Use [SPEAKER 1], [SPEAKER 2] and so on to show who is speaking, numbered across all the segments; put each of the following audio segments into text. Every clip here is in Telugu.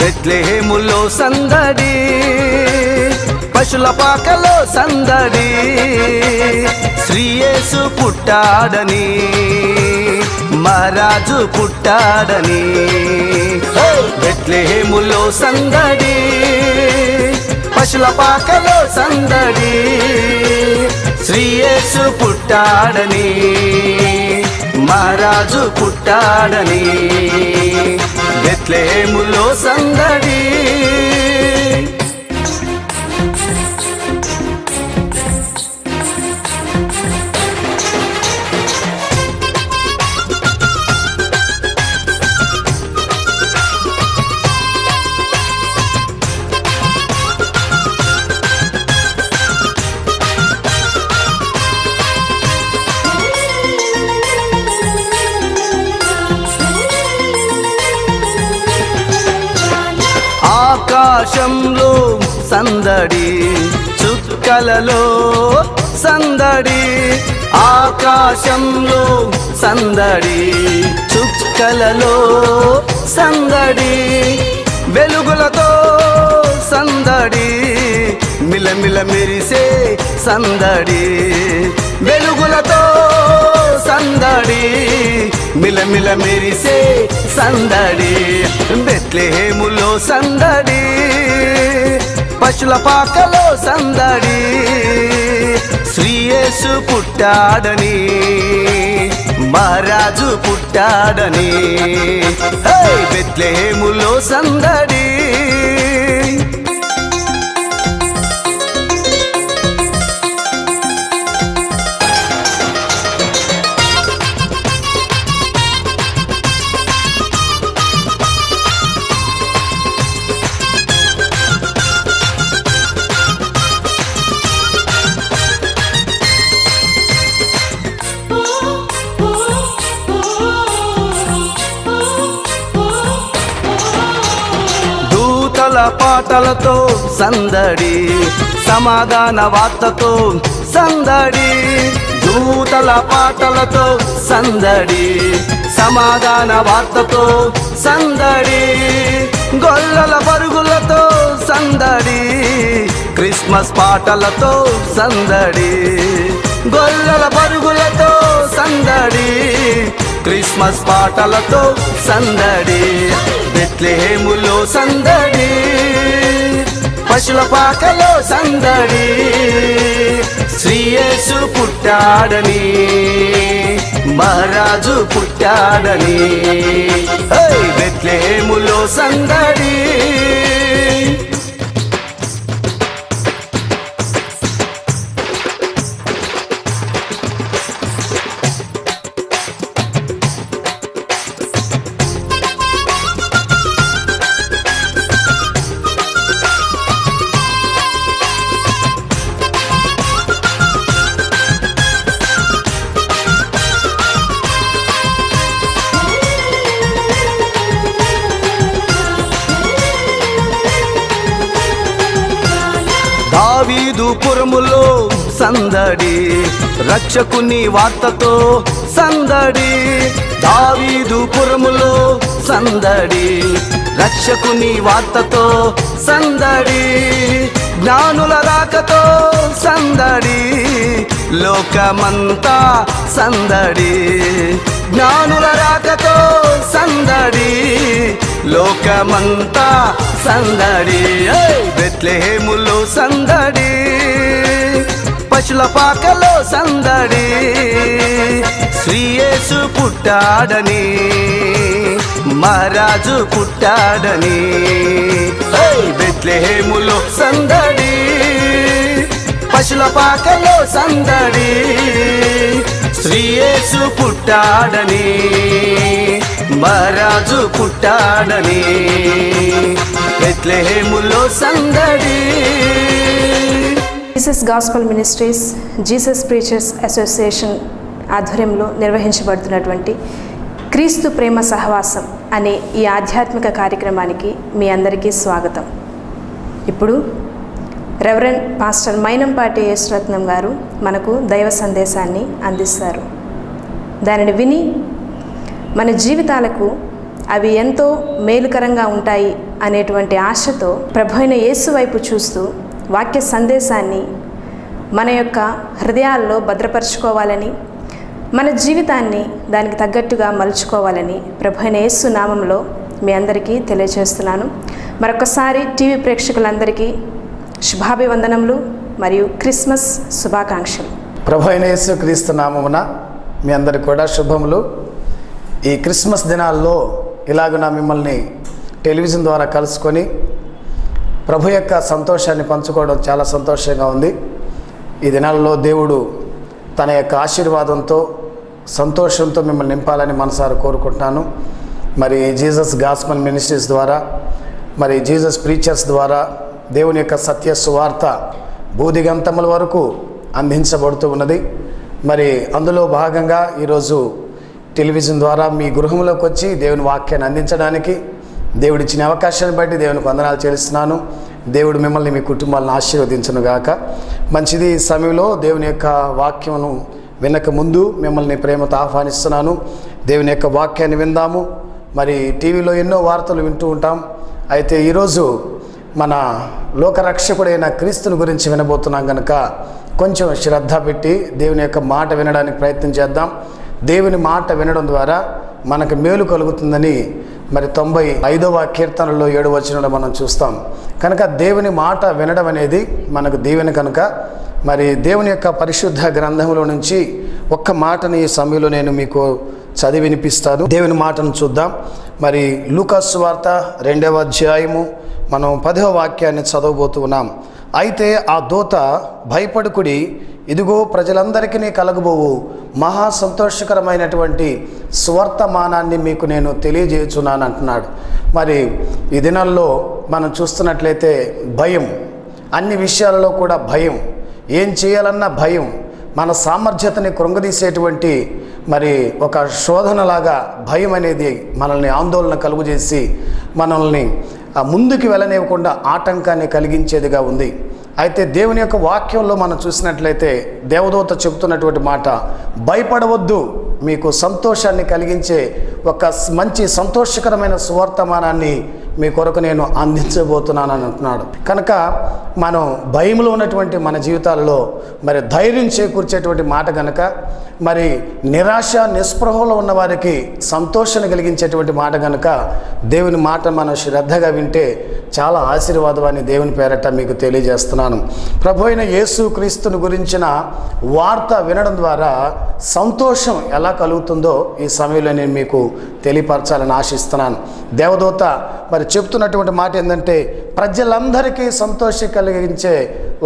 [SPEAKER 1] బెత్లెహేములో సందడి, పశుల పాకలో సందడి, శ్రీయేసు పుట్టాడని, మహారాజు పుట్టాడని. బెత్లెహేములో సందడి, పశుల పాకలో సందడి, శ్రీయేసు పుట్టాడని, మహారాజు పుట్టాడని. బెత్లెహేములో సందడి. ఆకాశంలో సందడి, చుక్కలలో సందడి, ఆకాశంలో సందడి, చుక్కలలో సందడి, వెలుగులతో సందడి, మిలమిల మెరిసే సందడి, వెలుగులతో సందడి, మిలమిల మెరిసే సందడి. బెత్లెహేములో సందడి, పశుల పాకలో సందడి, శ్రీయేసు పుట్టాడని, మహారాజు పుట్టాడని. బెత్లెహేములో సందడి. పాటలతో సందడి, సమాధాన వార్తతో సందడి, దూతల పాటలతో సందడి, సమాధాన వార్తతో సందడి, గొల్లల పరుగులతో సందడి, క్రిస్మస్ పాటలతో సందడి, గొల్లల పరుగులతో సందడి, క్రిస్మస్ పాటలతో సందడి. బెత్లెహేములో సందడి, పశుల పాకలో సందడి, శ్రీయేసు పుట్టాడని, మహారాజు పుట్టాడని. బెత్లెహేములో సందడి. దావీదు పురములో సందడి, రక్షకుని వార్తతో సందడి, దావీదు పురములో సందడి, రక్షకుని వార్తతో సందడి, జ్ఞానుల రాకతో సందడి, లోకమంతా సందడి, జ్ఞానుల రాకతో సందడి, లోకమంతా సందడి. బెత్లెహేములో సందడి, పశుల పాకలో సందడి, శ్రీయేసు పుట్టాడని, మహారాజు పుట్టాడని. బెత్లెహేములో సందడి, పశుల పాకలో సందడి, శ్రీయేసు పుట్టాడని, మహారాజు పుట్టాడని. బెత్లెహేములో సందడి.
[SPEAKER 2] Jesus gospel ministries, Jesus preachers association ఆధ్వర్యంలో నిర్వహించబడుతున్నటువంటి క్రీస్తు ప్రేమ సహవాసం అనే ఈ ఆధ్యాత్మిక కార్యక్రమానికి మీ అందరికీ స్వాగతం. ఇప్పుడు రెవరెండ్ పాస్టర్ మైనంపాటి యేసురత్నం గారు మనకు దైవ సందేశాన్ని అందిస్తారు. దానిని విని మన జీవితాలకు అవి ఎంతో మేలుకరంగా ఉంటాయి అనేటువంటి ఆశతో ప్రభు అయిన యేసు వైపు చూస్తూ వాక్య సందేశాన్ని మన యొక్క హృదయాల్లో భద్రపరచుకోవాలని, మన జీవితాన్ని దానికి తగ్గట్టుగా మలుచుకోవాలని ప్రభు అయిన యేసు నామంలో మీ అందరికీ తెలియజేస్తున్నాను. మరొకసారి టీవీ ప్రేక్షకులందరికీ శుభాభివందనములు మరియు క్రిస్మస్ శుభాకాంక్షలు.
[SPEAKER 3] ప్రభు అయిన యేసు క్రీస్తు నామమున మీ అందరికి కూడా శుభములు. ఈ క్రిస్మస్ దినాల్లో ఇలాగున మిమ్మల్ని టెలివిజన్ ద్వారా కలుసుకొని ప్రభు యొక్క సంతోషాన్ని పంచుకోవడం చాలా సంతోషంగా ఉంది. ఈ దినాల్లో దేవుడు తన యొక్క ఆశీర్వాదంతో సంతోషంతో మిమ్మల్ని నింపాలని మనసారా కోరుకుంటున్నాను. మరి జీసస్ గాస్పెల్ మినిస్ట్రీస్ ద్వారా, మరి జీసస్ ప్రీచర్స్ ద్వారా దేవుని యొక్క సత్య సువార్త భూదిగంతముల వరకు అందించబడుతూ ఉన్నది. మరి అందులో భాగంగా ఈరోజు టెలివిజన్ ద్వారా మీ గృహంలోకి వచ్చి దేవుని వాక్యాన్ని అందించడానికి దేవుడిచ్చిన అవకాశాన్ని బట్టి దేవునికి వందనాలు చెల్లిస్తున్నాను. దేవుడు మిమ్మల్ని మీ కుటుంబాలను ఆశీర్వదించును గాక. మంచిది. ఈ సమయంలో దేవుని యొక్క వాక్యమును వినక ముందు మిమ్మల్ని ప్రేమతో ఆహ్వానిస్తున్నాను. దేవుని యొక్క వాక్యాన్ని విందాము. మరి టీవీలో ఎన్నో వార్తలు వింటూ ఉంటాం. అయితే ఈరోజు మన లోకరక్షకుడైన క్రీస్తుని గురించి వినబోతున్నాం కనుక కొంచెం శ్రద్ధ పెట్టి దేవుని యొక్క మాట వినడానికి ప్రయత్నం చేద్దాం. దేవుని మాట వినడం ద్వారా మనకు మేలు కలుగుతుందని మరి 95వ కీర్తనలో 7వ వచనంలో మనం చూస్తాం. కనుక దేవుని మాట వినడం అనేది మనకు దీవెన. కనుక మరి దేవుని యొక్క పరిశుద్ధ గ్రంథంలో నుంచి ఒక్క మాటని ఈ సమయంలో నేను మీకు చదివి వినిపిస్తాను. దేవుని మాటను చూద్దాం. మరి లూకా సువార్త 2వ అధ్యాయము మనం 10వ వాక్యాన్ని చదవబోతున్నాం. అయితే ఆ దూత, భయపడుకుడి, ఇదిగో ప్రజలందరికీ కలగబోవు మహా సంతోషకరమైనటువంటి స్వర్తమానాన్ని మీకు నేను తెలియజేయుచున్నాను అంటున్నాడు. మరి ఈ దినాల్లో మనం చూస్తున్నట్లయితే భయం, అన్ని విషయాలలో కూడా భయం, ఏం చేయాలన్నా భయం, మన సామర్థ్యతని కృంగదీసేటువంటి మరి ఒక శోధనలాగా భయం అనేది మనల్ని ఆందోళన కలుగజేసి మనల్ని ముందుకు వెళ్ళనివ్వకుండా ఆటంకాన్ని కలిగించేదిగా ఉంది. అయితే దేవుని యొక్క వాక్యంలో మనం చూసినట్లయితే దేవదూత చెబుతున్నటువంటి మాట, భయపడవద్దు, మీకు సంతోషాన్ని కలిగించే ఒక మంచి సంతోషకరమైన సువర్తమానాన్ని మీ కొరకు నేను అందించబోతున్నానని అంటున్నాడు. కనుక మనం భయంలో ఉన్నటువంటి మన జీవితాల్లో మరి ధైర్యం చేకూర్చేటువంటి మాట కనుక, మరి నిరాశ నిస్పృహలో ఉన్న వారికి సంతోషాన్ని కలిగించేటువంటి మాట కనుక దేవుని మాట మనం శ్రద్ధగా వింటే చాలా ఆశీర్వాదాన్ని దేవుని పేరట మీకు తెలియజేస్తున్నాను. ప్రభు అయిన యేసు క్రీస్తుని గురించిన వార్త వినడం ద్వారా సంతోషం ఎలా కలుగుతుందో ఈ సమయంలో నేను మీకు తెలియపరచాలని ఆశిస్తున్నాను. దేవదూత మరి చెప్తున్నటువంటి మాట ఏంటంటే, ప్రజలందరికీ సంతోషం కలిగించే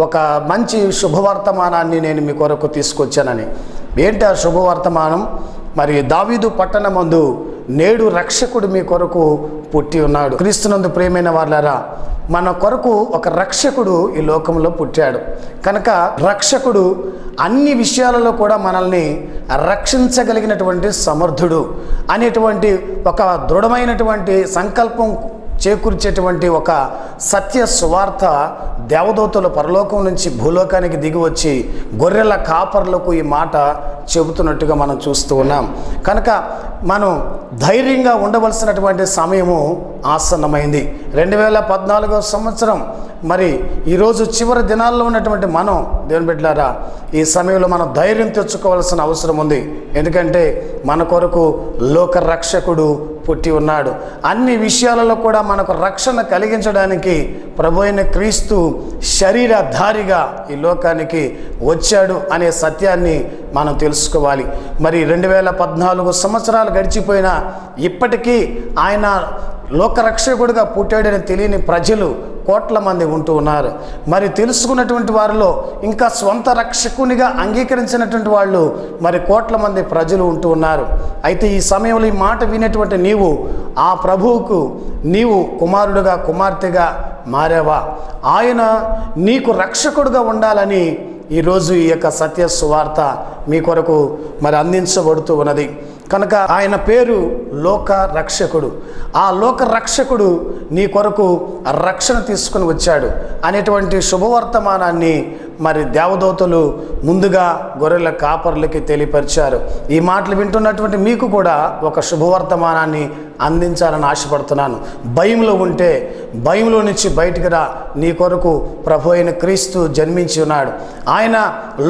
[SPEAKER 3] ఒక మంచి శుభవర్తమానాన్ని నేను మీ కొరకు తీసుకొచ్చానని. ఏంటి ఆ శుభవర్తమానం? మరి దావీదు పట్టణమందు నేడు రక్షకుడు మీ కొరకు పుట్టి ఉన్నాడు. క్రీస్తునందు ప్రియమైన వారులారా, మన కొరకు ఒక రక్షకుడు ఈ లోకంలో పుట్టాడు. కనుక రక్షకుడు అన్ని విషయాలలో కూడా మనల్ని రక్షించగలిగినటువంటి సమర్థుడు అనేటువంటి ఒక దృఢమైనటువంటి సంకల్పం చేకూర్చేటువంటి ఒక సత్య సువార్త దేవదూతలు పరలోకం నుంచి భూలోకానికి దిగి వచ్చి గొర్రెల కాపర్లకు ఈ మాట చెబుతున్నట్టుగా మనం చూస్తూ ఉన్నాం. కనుక మనం ధైర్యంగా ఉండవలసినటువంటి సమయము ఆసన్నమైంది. 2014వ సంవత్సరం మరి ఈరోజు చివరి దినాల్లో ఉన్నటువంటి మనం దేవుని బిడ్డలారా, ఈ సమయంలో మనం ధైర్యం తెచ్చుకోవాల్సిన అవసరం ఉంది. ఎందుకంటే మన కొరకు లోక రక్షకుడు పుట్టి ఉన్నాడు. అన్ని విషయాలలో కూడా మనకు రక్షణ కలిగించడానికి ప్రభు అయిన క్రీస్తు శరీరధారిగా ఈ లోకానికి వచ్చాడు అనే సత్యాన్ని మనం తెలుసుకోవాలి. మరి 2014 సంవత్సరాలు గడిచిపోయినా ఇప్పటికీ ఆయన లోకరక్షకుడిగా పుట్టాడని తెలియని ప్రజలు కోట్ల మంది ఉంటూ ఉన్నారు. మరి తెలుసుకున్నటువంటి వారిలో ఇంకా స్వంత రక్షకునిగా అంగీకరించినటువంటి వాళ్ళు మరి కోట్ల మంది ప్రజలు ఉంటూ ఉన్నారు. అయితే ఈ సమయంలో ఈ మాట వినేటువంటి నీవు ఆ ప్రభువుకు నీవు కుమారుడుగా కుమార్తెగా మారావా? ఆయన నీకు రక్షకుడుగా ఉండాలని ఈరోజు ఈ యొక్క సత్య సువార్త మీ కొరకు మరి అందించబడుతూ ఉన్నది. కనుక ఆయన పేరు లోక రక్షకుడు. ఆ లోక రక్షకుడు నీ కొరకు రక్షణ తీసుకుని వచ్చాడు అనేటువంటి శుభవర్తమానాన్ని మరి దేవదూతలు ముందుగా గొర్రెల కాపర్లకి తెలియపరిచారు. ఈ మాటలు వింటున్నటువంటి మీకు కూడా ఒక శుభవర్తమానాన్ని అందించాలని ఆశపడుతున్నాను. భయంలో ఉంటే భయంలో నుంచి బయటికి రా, నీ కొరకు ప్రభు అయిన క్రీస్తు జన్మించి ఉన్నాడు. ఆయన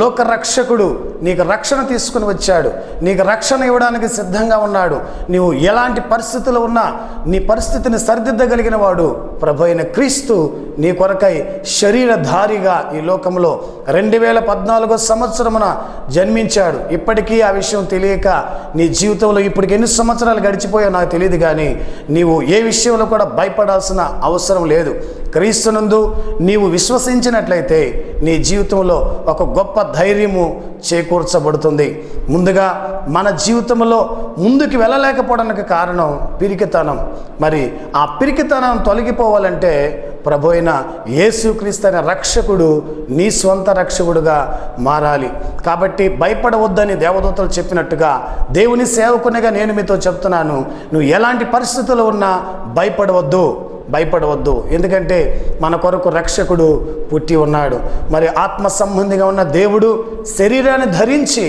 [SPEAKER 3] లోక రక్షకుడు, నీకు రక్షణ తీసుకుని వచ్చాడు, నీకు రక్షణ ఇవ్వడానికి సిద్ధంగా ఉన్నాడు. నీవు ఎలాంటి పరిస్థితుల్లో ఉన్నా నీ పరిస్థితిని సరిదిద్దగలిగిన వాడు ప్రభు అయిన క్రీస్తు నీ కొరకై శరీరధారిగా ఈ లోకంలో 2014 సంవత్సరమున జన్మించాడు. ఇప్పటికీ ఆ విషయం తెలియక నీ జీవితంలో ఇప్పటికి ఎన్ని సంవత్సరాలు గడిచిపోయాయో నాకు తెలియదు, కానీ నీవు ఏ విషయంలో కూడా భయపడాల్సిన అవసరం లేదు. క్రీస్తునందు నీవు విశ్వసించినట్లయితే నీ జీవితంలో ఒక గొప్ప ధైర్యము చేకూర్చబడుతుంది. ముందుగా మన జీవితంలో ముందుకు వెళ్ళలేకపోవడానికి కారణం పిరికితనం. మరి ఆ పిరికితనం తొలగిపోవాలంటే ప్రభు అయిన యేసుక్రీస్తు అనే రక్షకుడు నీ స్వంత రక్షకుడుగా మారాలి. కాబట్టి భయపడవద్దని దేవదూతలు చెప్పినట్టుగా దేవుని సేవకునిగా నేను మీతో చెప్తున్నాను, నువ్వు ఎలాంటి పరిస్థితుల్లో ఉన్నా భయపడవద్దు. ఎందుకంటే మన కొరకు రక్షకుడు పుట్టి ఉన్నాడు. మరి ఆత్మ సంబంధిగా ఉన్న దేవుడు శరీరాన్ని ధరించి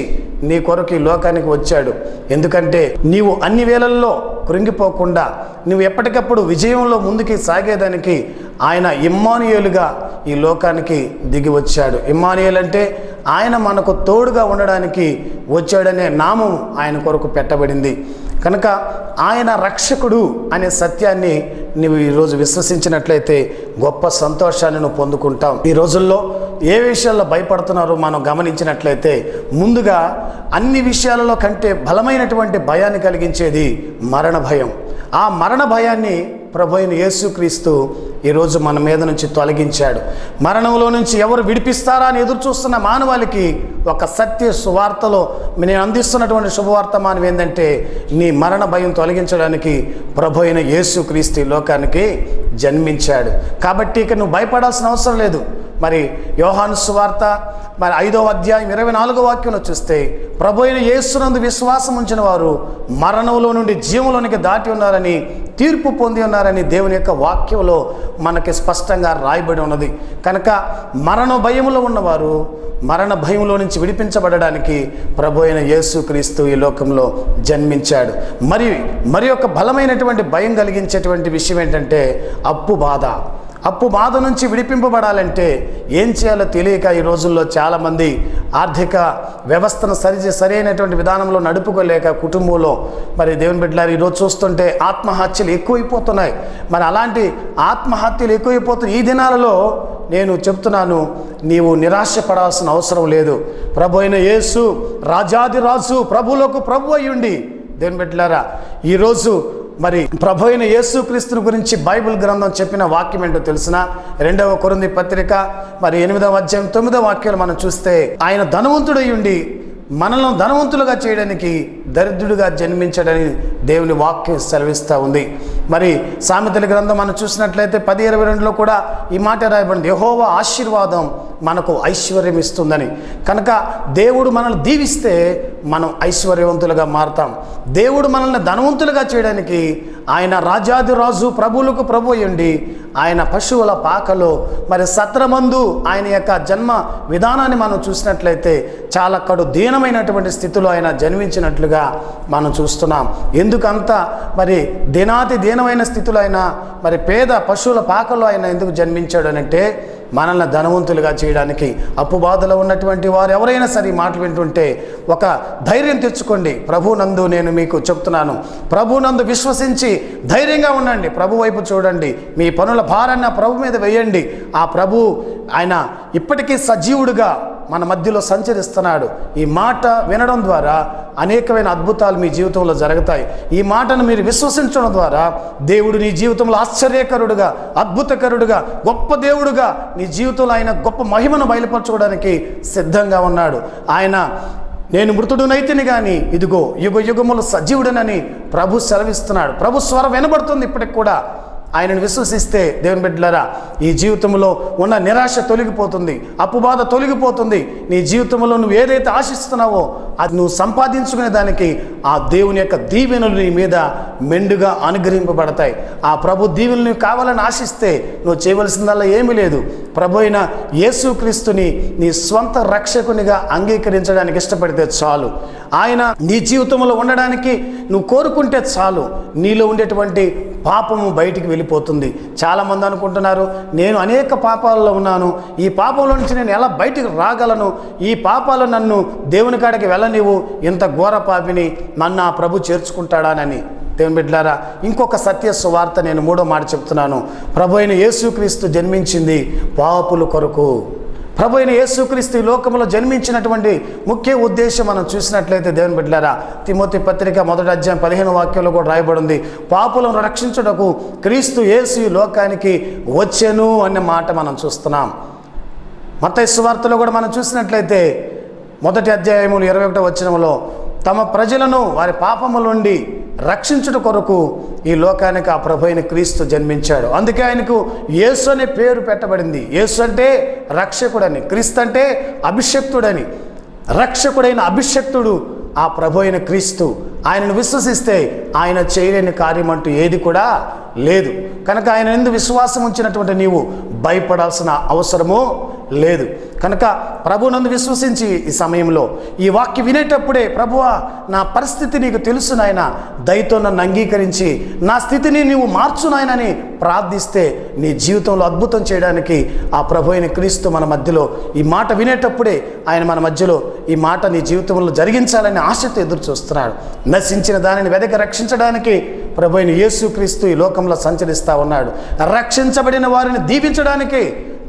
[SPEAKER 3] నీ కొరకు ఈ లోకానికి వచ్చాడు. ఎందుకంటే నీవు అన్ని వేళల్లో కృంగిపోకుండా నువ్వు ఎప్పటికప్పుడు విజయంలో ముందుకి సాగేదానికి ఆయన ఇమ్మానుయేలుగా ఈ లోకానికి దిగి వచ్చాడు. ఇమ్మానుయేల్ అంటే ఆయన మనకు తోడుగా ఉండడానికి వచ్చాడనే నామం ఆయన కొరకు పెట్టబడింది. కనుక ఆయన రక్షకుడు అనే సత్యాన్ని నువ్వు ఈరోజు విశ్వసించినట్లయితే గొప్ప సంతోషాన్ని నువ్వు పొందుకుంటావు. ఈ రోజుల్లో ఏ విషయాల్లో భయపడుతున్నారో మనం గమనించినట్లయితే ముందుగా అన్ని విషయాలలో కంటే బలమైనటువంటి భయాన్ని కలిగించేది మరణ భయం. ఆ మరణ భయాన్ని ప్రభు అయిన యేసుక్రీస్తు ఈరోజు మన మీద నుంచి తొలగించాడు. మరణంలో నుంచి ఎవరు విడిపిస్తారా అని ఎదురు చూస్తున్న మానవాళికి ఒక సత్య సువార్తలో నేను అందిస్తున్నటువంటి శుభవార్తమానం ఏంటంటే నీ మరణ భయం తొలగించడానికి ప్రభు అయిన యేసుక్రీస్తు లోకానికి జన్మించాడు. కాబట్టి ఇక నువ్వు భయపడాల్సిన అవసరం లేదు. మరి యోహాను సువార్త మరి 5వ అధ్యాయం 24వ వాక్యంలో చూస్తే ప్రభు అయిన యేసునందు విశ్వాసం ఉంచిన వారు మరణంలో నుండి జీవంలోనికి దాటి ఉన్నారని, తీర్పు పొంది ఉన్నారని దేవుని యొక్క వాక్యంలో మనకి స్పష్టంగా రాయబడి ఉన్నది. కనుక మరణ భయంలో ఉన్నవారు మరణ భయంలో నుంచి విడిపించబడడానికి ప్రభు అయిన యేసుక్రీస్తు ఈ లోకంలో జన్మించాడు. మరి ఒక బలమైనటువంటి భయం కలిగించేటువంటి విషయం ఏంటంటే అప్పు బాధ నుంచి విడిపింపబడాలంటే ఏం చేయాలో తెలియక ఈ రోజుల్లో చాలామంది ఆర్థిక వ్యవస్థను సరైనటువంటి విధానంలో నడుపుకోలేక కుటుంబంలో మరి దేవుని బిడ్డలారు ఈరోజు చూస్తుంటే ఆత్మహత్యలు ఎక్కువైపోతున్నాయి. మరి అలాంటి ఆత్మహత్యలు ఎక్కువైపోతున్న ఈ దినాలలో నేను చెప్తున్నాను, నీవు నిరాశపడాల్సిన అవసరం లేదు. ప్రభు అయిన యేసు రాజాదిరాజు, ప్రభువులకు ప్రభు అయ్యుండి దేవుని బిడ్డలారా ఈరోజు మరి ప్రభు అయిన యేసుక్రీస్తుని గురించి బైబిల్ గ్రంథం చెప్పిన వాక్యం ఏంటో తెలిసిన 2వ కొరింథీ పత్రిక మరి 8వ అధ్యాయం 9వ వాక్యాలు మనం చూస్తే ఆయన ధనవంతుడై ఉండి మనల్ని ధనవంతులుగా చేయడానికి దరిద్రుడిగా జన్మించడని దేవుని వాక్యం సెలవిస్తూ ఉంది. మరి సామెతల గ్రంథం మనం చూసినట్లయితే 10:22లో కూడా ఈ మాట రాయబడింది, యెహోవా ఆశీర్వాదం మనకు ఐశ్వర్యం ఇస్తుందని. కనుక దేవుడు మనల్ని దీవిస్తే మనం ఐశ్వర్యవంతులుగా మారుతాం. దేవుడు మనల్ని ధనవంతులుగా చేయడానికి ఆయన రాజాదిరాజు, ప్రభువులకు ప్రభు అయ్యుండి ఆయన పశువుల పాకలో మరి సత్రమందు ఆయన యొక్క జన్మ విధానాన్ని మనం చూసినట్లయితే చాలా కడు దీనమైనటువంటి స్థితిలో ఆయన జన్మించినట్లుగా మనం చూస్తున్నాం. ఎందుకంత మరి దినాతి దీనమైన స్థితిలో అయినా మరి పేద పశువుల పాకలో ఆయన ఎందుకు జన్మించాడు అనంటే మనల్ని ధనవంతులుగా చేయడానికి. అప్పు బాధలో ఉన్నటువంటి వారు ఎవరైనా సరే ఈ మాటలు వింటుంటే ఒక ధైర్యం తెచ్చుకోండి. ప్రభునందు నేను మీకు చెప్తున్నాను, ప్రభునందు విశ్వసించి ధైర్యంగా ఉండండి. ప్రభు వైపు చూడండి, మీ పనుల భారాన్ని ఆ ప్రభు మీద వేయండి. ఆ ప్రభు ఆయన ఇప్పటికీ సజీవుడుగా మన మధ్యలో సంచరిస్తున్నాడు. ఈ మాట వినడం ద్వారా అనేకమైన అద్భుతాలు మీ జీవితంలో జరుగుతాయి. ఈ మాటను మీరు విశ్వసించడం ద్వారా దేవుడు నీ జీవితంలో ఆశ్చర్యకరుడుగా, అద్భుతకరుడుగా, గొప్ప దేవుడుగా నీ జీవితంలో ఆయన గొప్ప మహిమను బయలుపరచుకోవడానికి సిద్ధంగా ఉన్నాడు. ఆయన నేను మృతుడునైతిని కానీ ఇదిగో యుగ యుగములు సజీవుడనని ప్రభు సెలవిస్తున్నాడు. ప్రభు స్వరం వినబడుతుంది ఇప్పటికి కూడా. ఆయనను విశ్వసిస్తే దేవుని బిడ్డలారా ఈ జీవితంలో ఉన్న నిరాశ తొలగిపోతుంది, అప్పుబాధ తొలగిపోతుంది. నీ జీవితంలో నువ్వు ఏదైతే ఆశిస్తున్నావో అది నువ్వు సంపాదించుకునే దానికి ఆ దేవుని యొక్క దీవెనలు నీ మీద మెండుగా అనుగ్రహింపబడతాయి. ఆ ప్రభు దీవెనలు నీవు కావాలని ఆశిస్తే నువ్వు చేయవలసిందల్లా ఏమీ లేదు, ప్రభు అయిన యేసుక్రీస్తుని నీ స్వంత రక్షకునిగా అంగీకరించడానికి ఇష్టపడితే చాలు. ఆయన నీ జీవితంలో ఉండడానికి నువ్వు కోరుకుంటే చాలు. నీలో ఉండేటువంటి పాపము బయటికి వెళ్ళిపోతుంది. చాలామంది అనుకుంటున్నారు, నేను అనేక పాపాలలో ఉన్నాను, ఈ పాపంలో నుంచి నేను ఎలా బయటికి రాగలను, ఈ పాపాలు నన్ను దేవుని కాడికి వెళ్ళనివ్వు, ఇంత ఘోర పాపిని నన్ను ఆ ప్రభు చేర్చుకుంటాడానని. దేవుని బిడ్డలారా, ఇంకొక సత్య సువార్త నేను 3వ మాట చెప్తున్నాను. ప్రభు అయిన యేసుక్రీస్తు జన్మించింది పాపుల కొరకు. ప్రభు అయిన యేసుక్రీస్తు ఈ లోకంలో జన్మించినటువంటి ముఖ్య ఉద్దేశం మనం చూసినట్లయితే దేవుని బిడ్డలారా, తిమోతి పత్రిక 1వ అధ్యాయం 15వ వాక్యంలో కూడా రాయబడింది, పాపులను రక్షించుటకు క్రీస్తు యేసు ఈ లోకానికి వచ్చెను అనే మాట మనం చూస్తున్నాం. మత్తయి సువార్తలో కూడా మనం చూసినట్లయితే 1వ అధ్యాయము 21వ వచనంలో తమ ప్రజలను వారి పాపముల నుండి రక్షించుట కొరకు ఈ లోకానికి ఆ ప్రభు అయిన క్రీస్తు జన్మించాడు. అందుకే ఆయనకు యేసు అనే పేరు పెట్టబడింది. యేసు అంటే రక్షకుడని, క్రీస్తు అంటే అభిషక్తుడని. రక్షకుడైన అభిషక్తుడు ఆ ప్రభు అయిన క్రీస్తు. ఆయనను విశ్వసిస్తే ఆయన చేయలేని కార్యం అంటూ ఏది కూడా లేదు. కనుక ఆయన యందు విశ్వాసం ఉంచినటువంటి నీవు భయపడాల్సిన అవసరము లేదు. కనుక ప్రభునందు విశ్వసించి ఈ సమయంలో ఈ వాక్యం వినేటప్పుడే, ప్రభువా నా పరిస్థితి నీకు తెలుసు నాయన, దయతో నన్ను అంగీకరించి నా స్థితిని నీవు మార్చు నాయనని ప్రార్థిస్తే నీ జీవితంలో అద్భుతం చేయడానికి ఆ ప్రభు అయిన క్రీస్తు మన మధ్యలో, ఈ మాట వినేటప్పుడే ఆయన మన మధ్యలో ఈ మాట నీ జీవితంలో జరిగించాలని ఆశతో ఎదురు చూస్తున్నాడు. నశించిన దానిని వెదకి రక్షించడానికి ప్రభు అయిన యేసుక్రీస్తు ఈ లోకంలో సంచరిస్తూ ఉన్నాడు. రక్షించబడిన వారిని దీవించడానికి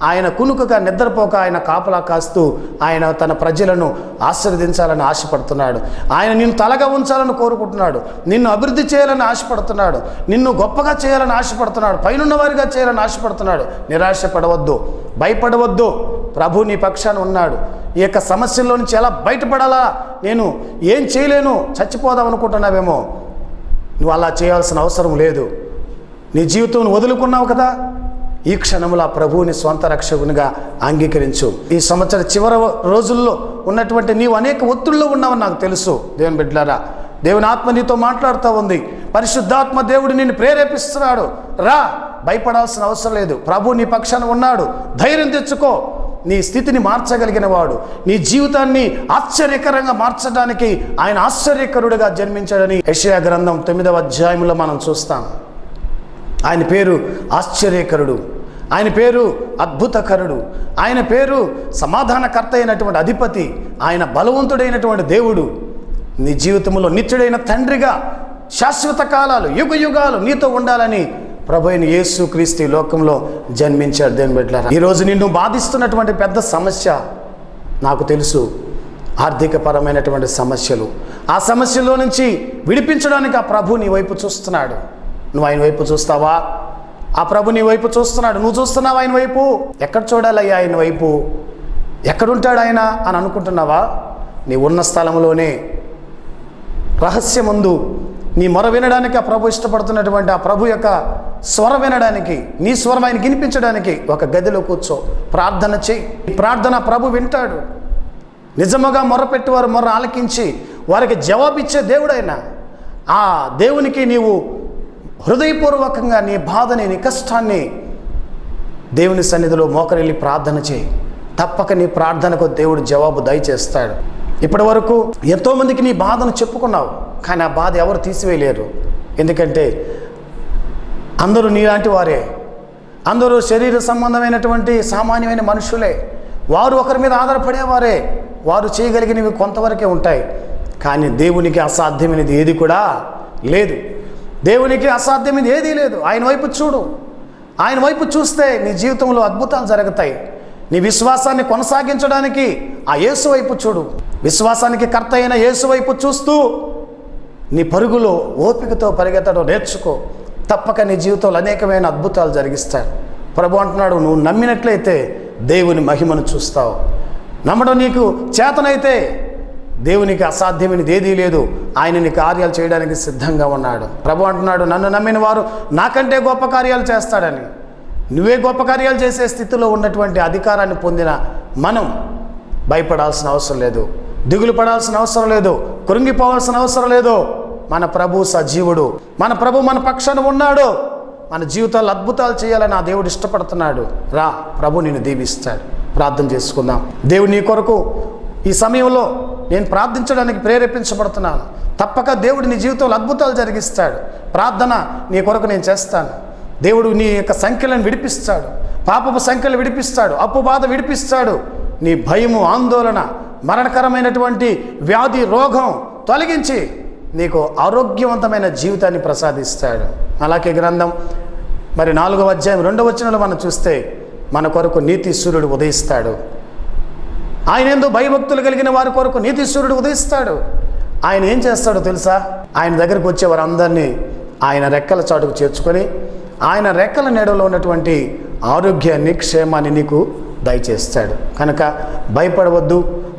[SPEAKER 3] ఆయన కునుకగా నిద్రపోక ఆయన కాపలా కాస్తూ ఆయన తన ప్రజలను ఆశీర్వదించాలని ఆశపడుతున్నాడు. ఆయన నిన్ను తలగా ఉంచాలని కోరుకుంటున్నాడు, నిన్ను అభివృద్ధి చేయాలని ఆశపడుతున్నాడు, నిన్ను గొప్పగా చేయాలని ఆశపడుతున్నాడు, పైనున్న వారిగా చేయాలని ఆశపడుతున్నాడు. నిరాశపడవద్దు, భయపడవద్దు. ప్రభు నీ పక్షాన ఉన్నాడు. ఈ యొక్క సమస్యల్లో నుంచి ఎలా బయటపడాలా, నేను ఏం చేయలేను, చచ్చిపోదాం అనుకుంటున్నావేమో, నువ్వు అలా చేయాల్సిన అవసరం లేదు. నీ జీవితం వదులుకున్నావు కదా, ఈ క్షణంలో ఆ ప్రభువుని స్వంత రక్షకునిగా అంగీకరించు. ఈ సంవత్సర చివరి రోజుల్లో ఉన్నటువంటి నీవు అనేక ఒత్తిడిలో ఉన్నావని నాకు తెలుసు. దేవుని బిడ్డలారా, దేవుని ఆత్మ నీతో మాట్లాడుతూ ఉంది. పరిశుద్ధాత్మ దేవుడు నిన్ను ప్రేరేపిస్తున్నాడు. రా, భయపడాల్సిన అవసరం లేదు. ప్రభు నీ పక్షాన ఉన్నాడు. ధైర్యం తెచ్చుకో. నీ స్థితిని మార్చగలిగిన వాడు, నీ జీవితాన్ని ఆశ్చర్యకరంగా మార్చడానికి ఆయన ఆశ్చర్యకరుడిగా జన్మించాడని యెషయా గ్రంథం 9వ అధ్యాయంలో మనం చూస్తాం. ఆయన పేరు ఆశ్చర్యకరుడు, ఆయన పేరు అద్భుతకరుడు, ఆయన పేరు సమాధానకర్త అయినటువంటి అధిపతి, ఆయన బలవంతుడైనటువంటి దేవుడు. నీ జీవితంలో నిత్యుడైన తండ్రిగా శాశ్వత కాలాలు, యుగ యుగాలు నీతో ఉండాలని ప్రభు అయిన యేసుక్రీస్తు లోకంలో జన్మించాడు. దేవుని బిడ్డలారా, ఈరోజు నిన్ను బాధిస్తున్నటువంటి పెద్ద సమస్య నాకు తెలుసు, ఆర్థికపరమైనటువంటి సమస్యలు. ఆ సమస్యలో నుంచి విడిపించడానికి ఆ ప్రభు నీ వైపు చూస్తున్నాడు. నువ్వు ఆయన వైపు చూస్తావా? ఆ ప్రభు నీ వైపు చూస్తున్నాడు. నువ్వు చూస్తున్నావా ఆయన వైపు? ఎక్కడ చూడాలయ్యా ఆయన వైపు? ఎక్కడుంటాడు ఆయన అని అనుకుంటున్నావా? నీ ఉన్న స్థలంలోనే రహస్యమందు నీ మొర వినడానికి ఆ ప్రభు ఇష్టపడుతున్నటువంటి ఆ ప్రభు యొక్క స్వరం వినడానికి, నీ స్వరం ఆయన వినిపించడానికి ఒక గదిలో కూర్చో, ప్రార్థన చేయి. ఈ ప్రార్థన ప్రభు వింటాడు. నిజముగా మొర్రపెట్టేవారు మొర్ర ఆలకించి వారికి జవాబిచ్చే దేవుడైనా ఆ దేవునికి నీవు హృదయపూర్వకంగా నీ బాధని, నీ కష్టాన్ని దేవుని సన్నిధిలో మోకరిల్లి ప్రార్థన చేయి. తప్పక నీ ప్రార్థనకు దేవుడు జవాబు దయచేస్తాడు. ఇప్పటి వరకు ఎంతోమందికి నీ బాధను చెప్పుకున్నావు, కానీ ఆ బాధ ఎవరు తీసివేయలేరు. ఎందుకంటే అందరూ నీలాంటి వారే, అందరూ శరీర సంబంధమైనటువంటి సామాన్యమైన మనుషులే. వారు ఒకరి మీద ఆధారపడేవారే. వారు చేయగలిగినవి కొంతవరకే ఉంటాయి. కానీ దేవునికి అసాధ్యమైనది ఏది కూడా లేదు. దేవునికి అసాధ్యమైనది ఏదీ లేదు. ఆయన వైపు చూడు. ఆయన వైపు చూస్తే నీ జీవితంలో అద్భుతాలు జరుగుతాయి. నీ విశ్వాసాన్ని కొనసాగించడానికి ఆ యేసు వైపు చూడు. విశ్వాసానికి కర్త అయిన యేసు వైపు చూస్తూ నీ పరుగులో ఓపికతో పరిగెత్తడం నేర్చుకో. తప్పక నీ జీవితంలో అనేకమైన అద్భుతాలు జరిగిస్తాడు. ప్రభు అంటున్నాడు, నువ్వు నమ్మినట్లయితే దేవుని మహిమను చూస్తావు. నమ్మడం నీకు చేతనైతే దేవునికి అసాధ్యమైనది ఏదీ లేదు. ఆయనని కార్యాలు చేయడానికి సిద్ధంగా ఉన్నాడు. ప్రభు అంటున్నాడు, నన్ను నమ్మిన వారు నాకంటే గొప్ప కార్యాలు చేస్తాడని. నువ్వే గొప్ప కార్యాలు చేసే స్థితిలో ఉన్నటువంటి అధికారాన్ని పొందిన మనం భయపడాల్సిన అవసరం లేదు, దిగులు పడాల్సిన అవసరం లేదు, కృంగిపోవాల్సిన అవసరం లేదు. మన ప్రభు సజీవుడు, మన ప్రభు మన పక్షాన ఉన్నాడు. మన జీవితాల్లో అద్భుతాలు చేయాలని ఆ దేవుడు ఇష్టపడుతున్నాడు. రా, ప్రభు నిన్ను దీవిస్తాడు. ప్రార్థన చేసుకుందాం. దేవుడు నీ కొరకు ఈ సమయంలో నేను ప్రార్థించడానికి ప్రేరేపించబడుతున్నాను. తప్పక దేవుడు నీ జీవితంలో అద్భుతాలు జరిగిస్తాడు. ప్రార్థన నీ కొరకు నేను చేస్తాను. దేవుడు నీ యొక్క సంఖ్యలను విడిపిస్తాడు, పాపపు సంఖ్యలు విడిపిస్తాడు, అప్పు బాధ విడిపిస్తాడు. నీ భయము, ఆందోళన, మరణకరమైనటువంటి వ్యాధి, రోగం తొలగించి నీకు ఆరోగ్యవంతమైన జీవితాన్ని ప్రసాదిస్తాడు. అలాగే గ్రంథం 4వ అధ్యాయం 2వ వచనంలో మనం చూస్తే మన కొరకు నీతి సూర్యుడు ఉదయిస్తాడు. ఆయన యందు భయభక్తులు కలిగిన వారి కొరకు నీతి సూర్యుడు ఉదయిస్తాడు. ఆయన ఏం చేస్తాడో తెలుసా? ఆయన దగ్గరకు వచ్చే వారందరినీ ఆయన రెక్కల చాటుకు చేర్చుకొని ఆయన రెక్కల నీడలో ఉన్నటువంటి ఆరోగ్యాన్ని, క్షేమాన్ని నీకు దయచేస్తాడు. కనుక భయపడవద్దు,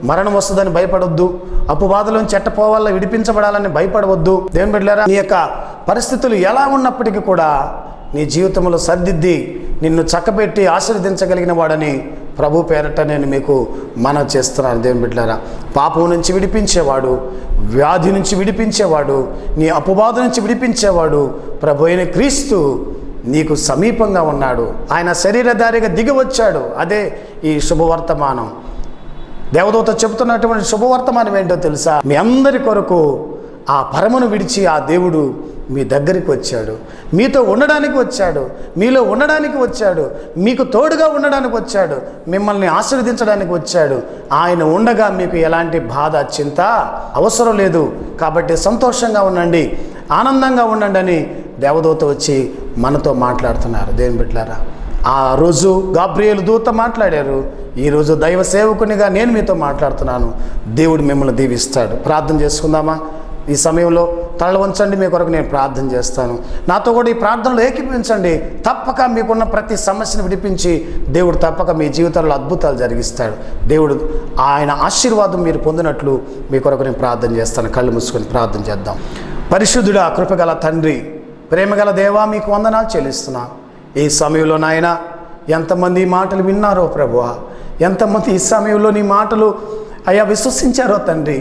[SPEAKER 3] మరణం వస్తుందని భయపడవద్దు, అప్పు బాధలోంచి చెట్టపోవాలని విడిపించబడాలని భయపడవద్దు. దేవుని బిడ్డలారా, నీ యొక్క పరిస్థితులు ఎలా ఉన్నప్పటికీ కూడా నీ జీవితంలో సర్దిద్ది నిన్ను చక్కబెట్టి ఆశీర్వదించగలిగిన వాడని ప్రభు పేరట నేను మీకు మనవి చేస్తున్నాను. దేవుని బిడ్డలారా, పాపం నుంచి విడిపించేవాడు, వ్యాధి నుంచి విడిపించేవాడు, నీ అపవాదు నుంచి విడిపించేవాడు ప్రభు అయిన క్రీస్తు నీకు సమీపంగా ఉన్నాడు. ఆయన శరీరధారిగా దిగి వచ్చాడు. అదే ఈ శుభవర్తమానం. దేవదూత చెబుతున్నటువంటి శుభవర్తమానం ఏంటో తెలుసా? మీ అందరి కొరకు ఆ పరమును విడిచి ఆ దేవుడు మీ దగ్గరికి వచ్చాడు, మీతో ఉండడానికి వచ్చాడు, మీలో ఉండడానికి వచ్చాడు, మీకు తోడుగా ఉండడానికి వచ్చాడు, మిమ్మల్ని ఆశీర్వదించడానికి వచ్చాడు. ఆయన ఉండగా మీకు ఎలాంటి బాధ, చింత అవసరం లేదు. కాబట్టి సంతోషంగా ఉండండి, ఆనందంగా ఉండండి అని దేవదూత వచ్చి మనతో మాట్లాడుతున్నారు. దేవుని బిడ్డలారా, ఆ రోజు గాబ్రియేలు దూత మాట్లాడారు, ఈరోజు దైవ సేవకునిగా నేను మీతో మాట్లాడుతున్నాను. దేవుడు మిమ్మల్ని దీవిస్తాడు. ప్రార్థన చేసుకుందామా? ఈ సమయంలో తల వంచండి, మీ కొరకు నేను ప్రార్థన చేస్తాను. నాతో కూడా ఈ ప్రార్థనలో ఏకీభవించండి. తప్పక మీకున్న ప్రతి సమస్యను విడిపించి దేవుడు తప్పక మీ జీవితంలో అద్భుతాలు జరిగిస్తాడు. దేవుడు ఆయన ఆశీర్వాదం మీరు పొందినట్లు మీ కొరకు నేను ప్రార్థన చేస్తాను. కళ్ళు మూసుకొని ప్రార్థన చేద్దాం. పరిశుద్ధుడా, కృపగల తండ్రి, ప్రేమగల దేవా, మీకు వందనాలు చెల్లిస్తున్నా. ఈ సమయంలో నాయన ఎంతమంది ఈ మాటలు విన్నారో ప్రభువా, ఎంతమంది ఈ సమయంలో నీ మాటలు అయ్యా విశ్వసించారో తండ్రి,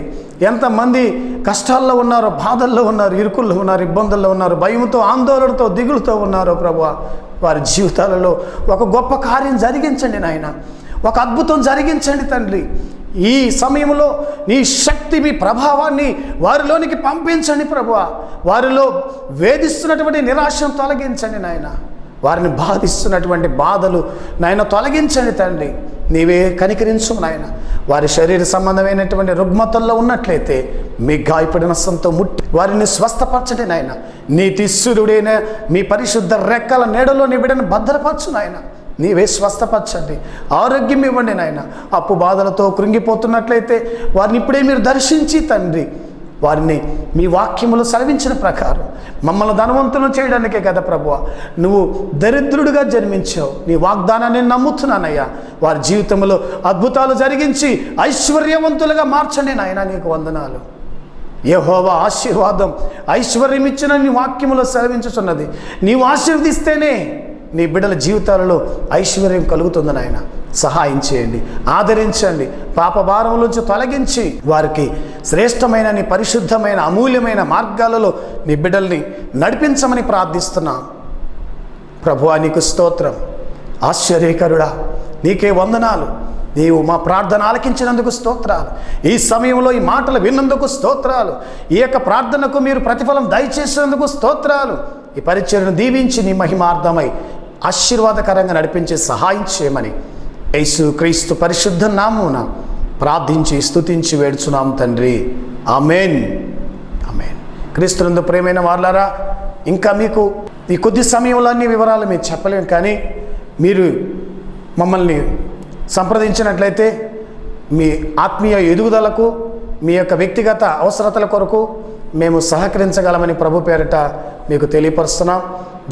[SPEAKER 3] ఎంతమంది కష్టాల్లో ఉన్నారో, బాధల్లో ఉన్నారు, ఇరుకుల్లో ఉన్నారు, ఇబ్బందుల్లో ఉన్నారు, భయంతో, ఆందోళనతో, దిగులుతో ఉన్నారో ప్రభువా, వారి జీవితాలలో ఒక గొప్ప కార్యం జరిగించండి నాయన, ఒక అద్భుతం జరిగించండి తండ్రి. ఈ సమయంలో నీ శక్తి, మీ ప్రభావాన్ని వారిలోనికి పంపించండి ప్రభువా. వారిలో వేధిస్తున్నటువంటి నిరాశను తొలగించండి నాయన. వారిని బాధిస్తున్నటువంటి బాధలు నాయన తొలగించండి తండ్రి. నీవే కనికరించు నాయన. వారి శరీర సంబంధమైనటువంటి రుగ్మతల్లో ఉన్నట్లయితే మీ గాయపడిన సంతో ముట్టి వారిని స్వస్థపరచండి నాయన. నీతి సూర్యుడైన మీ పరిశుద్ధ రెక్కల నీడలో నీ బిడ్డను భద్రపరచు నాయన. నీవే స్వస్థపరచండి, ఆరోగ్యం ఇవ్వండి నాయన. అప్పు బాధలతో కృంగిపోతున్నట్లయితే వారిని ఇప్పుడే మీరు దర్శించి తండ్రి, వారిని మీ వాక్యములు సెలవించిన ప్రకారం మమ్మల్ని ధనవంతులను చేయడానికే కదా ప్రభువా నువ్వు దరిద్రుడిగా జన్మించావు. నీ వాగ్దానాన్ని నమ్ముతున్నానయ్యా. వారి జీవితంలో అద్భుతాలు జరిగించి ఐశ్వర్యవంతులుగా మార్చండి నాయన. నీకు వందనాలు. యెహోవా ఆశీర్వాదం ఐశ్వర్యం ఇచ్చిన నీ వాక్యములో సెలవించుచున్నది. నీవు ఆశీర్వదిస్తేనే నీ బిడ్డల జీవితాలలో ఐశ్వర్యం కలుగుతుంది నాయన. సహాయం చేయండి, ఆదరించండి, పాప భారములోంచి తొలగించి వారికి శ్రేష్టమైన నీ పరిశుద్ధమైన అమూల్యమైన మార్గాలలో నీ బిడ్డల్ని నడిపించమని ప్రార్థిస్తున్నాం. ప్రభువా నీకు స్తోత్రం. ఆశ్చర్యకరుడా నీకే వందనాలు. నీవు మా ప్రార్థన ఆలకించినందుకు స్తోత్రాలు. ఈ సమయంలో ఈ మాటలు విన్నందుకు స్తోత్రాలు. ఈ యొక్క ప్రార్థనకు మీరు ప్రతిఫలం దయచేసినందుకు స్తోత్రాలు. ఈ పరిచర్యను దీవించి నీ మహిమార్థమై ఆశీర్వాదకరంగా నడిపించి సహాయం చేయమని యేసు క్రీస్తు పరిశుద్ధ నామమున ప్రార్థించి స్తుతించి వేడుచున్నాం తండ్రి. ఆమేన్, ఆమేన్. క్రీస్తునందు ప్రియమైన వారలారా, ఇంకా మీకు ఈ కొద్ది సమయంలో అన్ని వివరాలు మీకు చెప్పలేము, కానీ మీరు మమ్మల్ని సంప్రదించినట్లయితే మీ ఆత్మీయ ఎదుగుదలకు, మీ యొక్క వ్యక్తిగత అవసరతల కొరకు మేము సహకరించగలమని ప్రభు పేరిట మీకు తెలియపరుస్తున్నాం.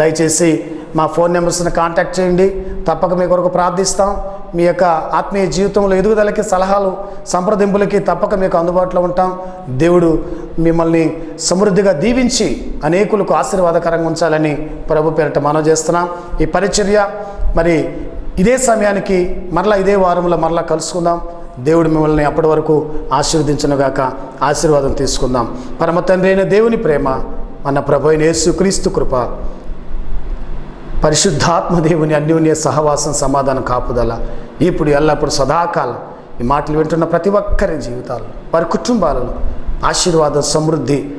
[SPEAKER 3] దయచేసి మా ఫోన్ నెంబర్స్ని కాంటాక్ట్ చేయండి. తప్పక మీ కొరకు ప్రార్థిస్తాం. మీ యొక్క ఆత్మీయ జీవితంలో ఎదుగుదలకి సలహాలు సంప్రదింపులకి తప్పక మీకు అందుబాటులో ఉంటాం. దేవుడు మిమ్మల్ని సమృద్ధిగా దీవించి అనేకులకు ఆశీర్వాదకరంగా ఉంచాలని ప్రభు పేరిట మనవి చేస్తున్నాం. ఈ పరిచర్య మరి ఇదే సమయానికి మరలా ఇదే వారంలో మరలా కలుసుకుందాం. దేవుడు మిమ్మల్ని అప్పటి వరకు ఆశీర్వదించునుగాక. ఆశీర్వాదం తీసుకుందాం. పరమ తండ్రి అయిన దేవుని ప్రేమ, మన ప్రభు అయిన యేసుక్రీస్తు కృప, పరిశుద్ధాత్మ దేవుని అన్యోన్య సహవాసం, సమాధానం, కాపుదల ఇప్పుడు ఎల్లప్పుడు సదాకాలం ఈ మాటలు వింటున్న ప్రతి ఒక్కరి జీవితాలు, వారి కుటుంబాలను ఆశీర్వాదం, సమృద్ధి,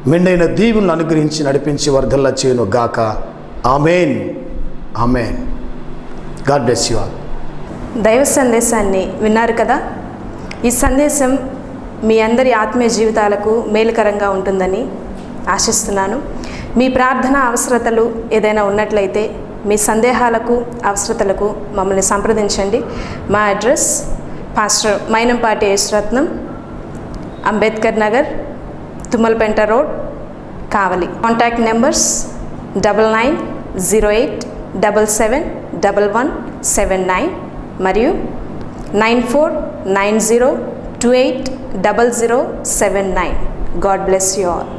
[SPEAKER 3] మెండైన దీవులను అనుగ్రహించి నడిపించి వర్ధల్లా చేయను గాక. Amen. Amen. God bless you all.
[SPEAKER 2] దైవ సందేశాన్ని విన్నారు కదా. ఈ సందేశం మీ అందరి ఆత్మీయ జీవితాలకు మేలుకరంగా ఉంటుందని ఆశిస్తున్నాను. మీ ప్రార్థన అవసరతలు ఏదైనా ఉన్నట్లయితే మీ సందేహాలకు అవసరతలకు మమ్మల్ని సంప్రదించండి. మా address pastor Mainampati Yesuratnam, Ambedkar Nagar, Tummalapenta road, Kavali. Contact numbers 9908771179 మరియు 9490280079. God bless you all.